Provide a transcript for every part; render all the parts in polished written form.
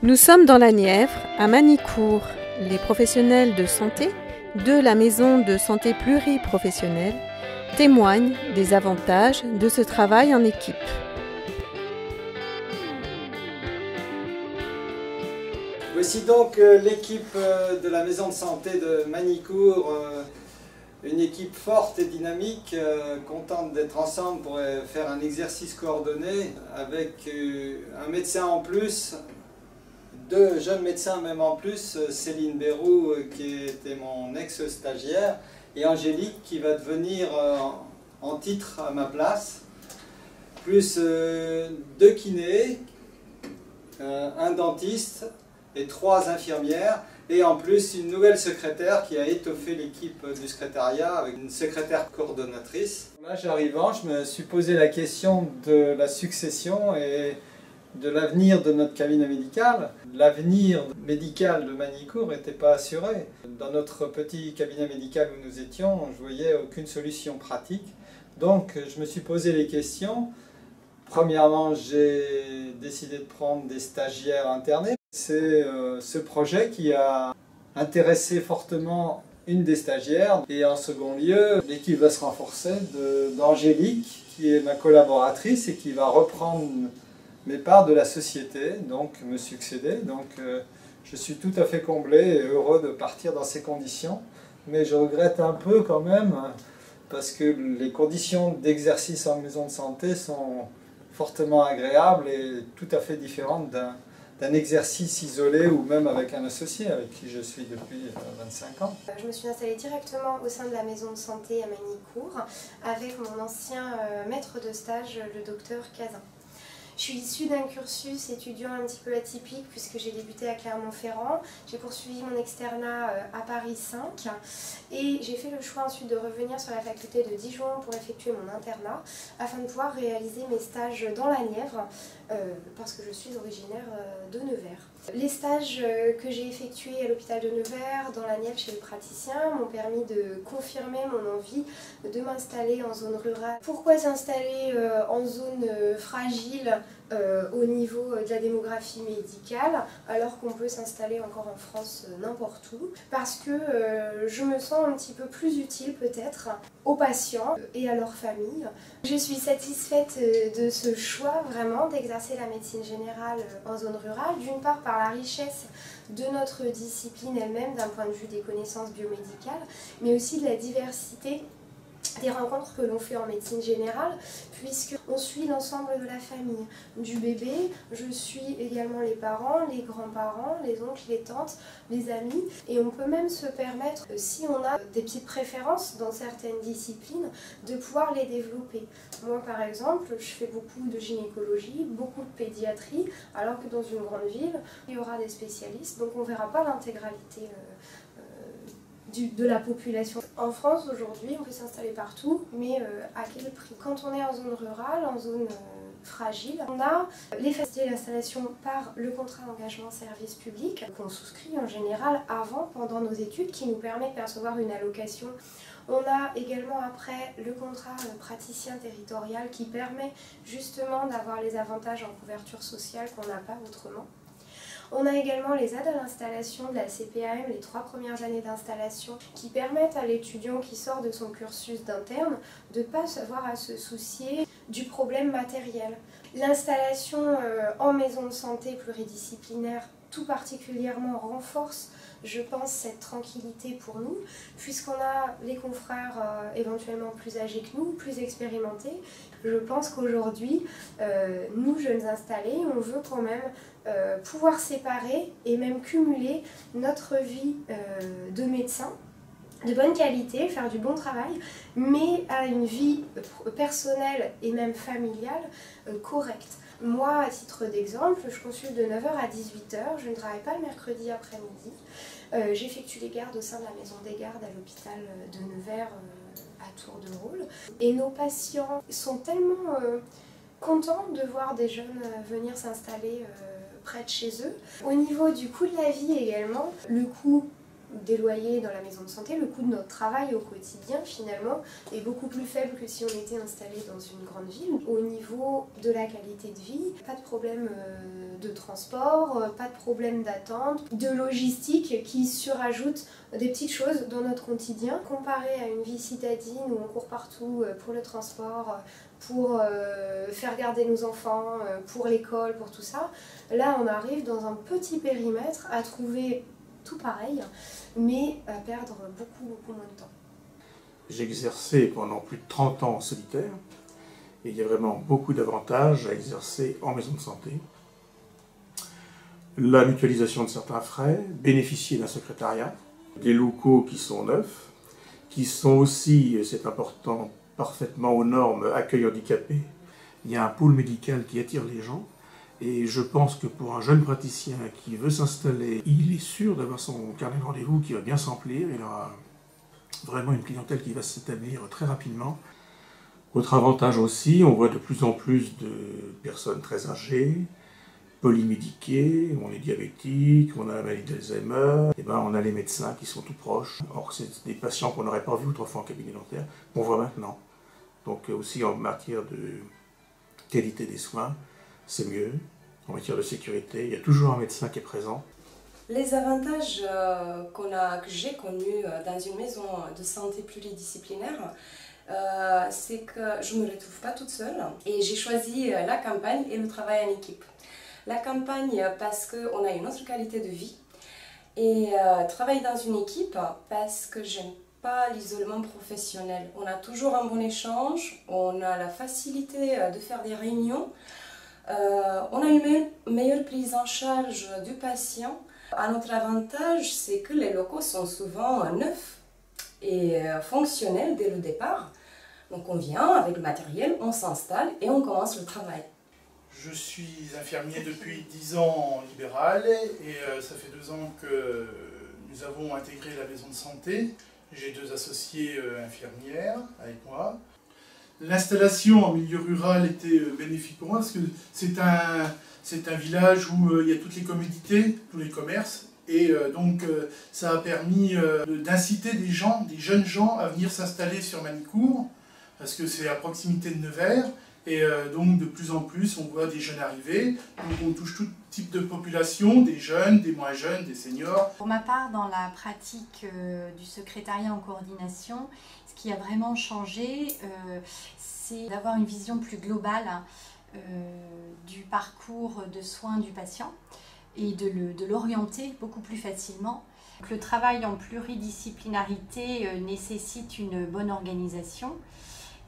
Nous sommes dans la Nièvre, à Magny-Cours. Les professionnels de santé de la maison de santé pluriprofessionnelle témoignent des avantages de ce travail en équipe. Voici donc l'équipe de la maison de santé de Magny-Cours, une équipe forte et dynamique, contente d'être ensemble pour faire un exercice coordonné avec un médecin en plus, deux jeunes médecins même en plus, Céline Béroux qui était mon ex-stagiaire et Angélique qui va devenir en titre à ma place, plus deux kinés, un dentiste et trois infirmières et en plus une nouvelle secrétaire qui a étoffé l'équipe du secrétariat avec une secrétaire coordonnatrice. Là, arrivant, je me suis posé la question de la succession et de l'avenir de notre cabinet médical. L'avenir médical de Magny-Cours n'était pas assuré. Dans notre petit cabinet médical où nous étions, je ne voyais aucune solution pratique. Donc je me suis posé les questions. Premièrement, j'ai décidé de prendre des stagiaires internés. C'est ce projet qui a intéressé fortement une des stagiaires. Et en second lieu, l'équipe va se renforcer d'Angélique, qui est ma collaboratrice et qui va reprendre mes parts de la société, donc me succéder. Donc je suis tout à fait comblé et heureux de partir dans ces conditions. Mais je regrette un peu quand même, parce que les conditions d'exercice en maison de santé sont fortement agréable et tout à fait différente d'un exercice isolé ou même avec un associé avec qui je suis depuis 25 ans. Je me suis installée directement au sein de la maison de santé à Magny-Cours avec mon ancien maître de stage, le docteur Cazin. Je suis issue d'un cursus étudiant un petit peu atypique puisque j'ai débuté à Clermont-Ferrand, j'ai poursuivi mon externat à Paris 5 et j'ai fait le choix ensuite de revenir sur la faculté de Dijon pour effectuer mon internat afin de pouvoir réaliser mes stages dans la Nièvre parce que je suis originaire de Nevers. Les stages que j'ai effectués à l'hôpital de Nevers, dans la Nièvre chez les praticiens, m'ont permis de confirmer mon envie de m'installer en zone rurale. Pourquoi s'installer en zone fragile au niveau de la démographie médicale alors qu'on peut s'installer encore en France n'importe où? Parce que je me sens un petit peu plus utile peut-être aux patients et à leur famille. Je suis satisfaite de ce choix vraiment d'exercer la médecine générale en zone rurale, d'une part par la richesse de notre discipline elle-même d'un point de vue des connaissances biomédicales, mais aussi de la diversité des rencontres que l'on fait en médecine générale, puisqu'on suit l'ensemble de la famille. Du bébé, je suis également les parents, les grands-parents, les oncles, les tantes, les amis, et on peut même se permettre, si on a des petites préférences dans certaines disciplines, de pouvoir les développer. Moi par exemple, je fais beaucoup de gynécologie, beaucoup de pédiatrie, alors que dans une grande ville, il y aura des spécialistes, donc on ne verra pas l'intégralité de la population. En France aujourd'hui, on peut s'installer partout, mais à quel prix? Quand on est en zone rurale, en zone fragile, on a les facilités d'installation par le contrat d'engagement service public qu'on souscrit en général avant, pendant nos études, qui nous permet de percevoir une allocation. On a également après le contrat praticien territorial qui permet justement d'avoir les avantages en couverture sociale qu'on n'a pas autrement. On a également les aides à l'installation de la CPAM, les 3 premières années d'installation, qui permettent à l'étudiant qui sort de son cursus d'interne de ne pas avoir à se soucier du problème matériel. L'installation en maison de santé pluridisciplinaire tout particulièrement renforce, je pense, cette tranquillité pour nous, puisqu'on a les confrères éventuellement plus âgés que nous, plus expérimentés. Je pense qu'aujourd'hui, nous, jeunes installés, on veut quand même pouvoir séparer et même cumuler notre vie de médecin, de bonne qualité, faire du bon travail, mais à une vie personnelle et même familiale correcte. Moi, à titre d'exemple, je consulte de 9 h à 18 h, je ne travaille pas le mercredi après-midi. J'effectue les gardes au sein de la maison des gardes à l'hôpital de Nevers à tour de rôle. Et nos patients sont tellement contents de voir des jeunes venir s'installer près de chez eux. Au niveau du coût de la vie également, le coût des loyers dans la maison de santé, le coût de notre travail au quotidien finalement est beaucoup plus faible que si on était installé dans une grande ville. Au niveau de la qualité de vie, pas de problème de transport, pas de problème d'attente, de logistique qui surajoute des petites choses dans notre quotidien. Comparé à une vie citadine où on court partout pour le transport, pour faire garder nos enfants, pour l'école, pour tout ça, là on arrive dans un petit périmètre à trouver tout pareil, mais à perdre beaucoup moins de temps. J'ai exercé pendant plus de 30 ans en solitaire, et il y a vraiment beaucoup d'avantages à exercer en maison de santé. La mutualisation de certains frais, bénéficier d'un secrétariat, des locaux qui sont neufs, qui sont aussi, c'est important, parfaitement aux normes accueil handicapé. Il y a un pôle médical qui attire les gens. Et je pense que pour un jeune praticien qui veut s'installer, il est sûr d'avoir son carnet de rendez-vous qui va bien s'emplir. Il aura vraiment une clientèle qui va s'établir très rapidement. Autre avantage aussi, on voit de plus en plus de personnes très âgées, polymédiquées, on est diabétique, on a la maladie d'Alzheimer, et on a les médecins qui sont tout proches. Or, c'est des patients qu'on n'aurait pas vus autrefois en cabinet dentaire, qu'on voit maintenant. Donc aussi en matière de qualité des soins, c'est mieux. En matière de sécurité, il y a toujours un médecin qui est présent. Les avantages que j'ai connus dans une maison de santé pluridisciplinaire, c'est que je ne me retrouve pas toute seule et j'ai choisi la campagne et le travail en équipe. La campagne parce qu'on a une autre qualité de vie et travailler dans une équipe parce que j'aime pas l'isolement professionnel. On a toujours un bon échange, on a la facilité de faire des réunions. On a une meilleure prise en charge du patient. Un autre avantage, c'est que les locaux sont souvent neufs et fonctionnels dès le départ. Donc on vient avec le matériel, on s'installe et on commence le travail. Je suis infirmier depuis 10 ans en libéral et ça fait 2 ans que nous avons intégré la maison de santé. J'ai 2 associées infirmières avec moi. L'installation en milieu rural était bénéfique pour moi parce que c'est un village où il y a toutes les commodités, tous les commerces. Et donc ça a permis d'inciter des jeunes gens à venir s'installer sur Magny-Cours parce que c'est à proximité de Nevers. Et donc de plus en plus on voit des jeunes arriver. Donc on touche tout type de population, des jeunes, des moins jeunes, des seniors. Pour ma part, dans la pratique du secrétariat en coordination, ce qui a vraiment changé, c'est d'avoir une vision plus globale du parcours de soins du patient et de l'orienter beaucoup plus facilement. Le travail en pluridisciplinarité nécessite une bonne organisation.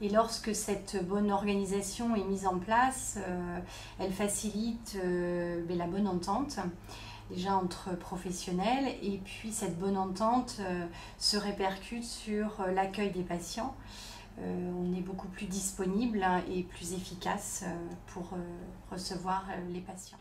Et lorsque cette bonne organisation est mise en place, elle facilite la bonne entente, déjà entre professionnels, et puis cette bonne entente se répercute sur l'accueil des patients. On est beaucoup plus disponible et plus efficace pour recevoir les patients.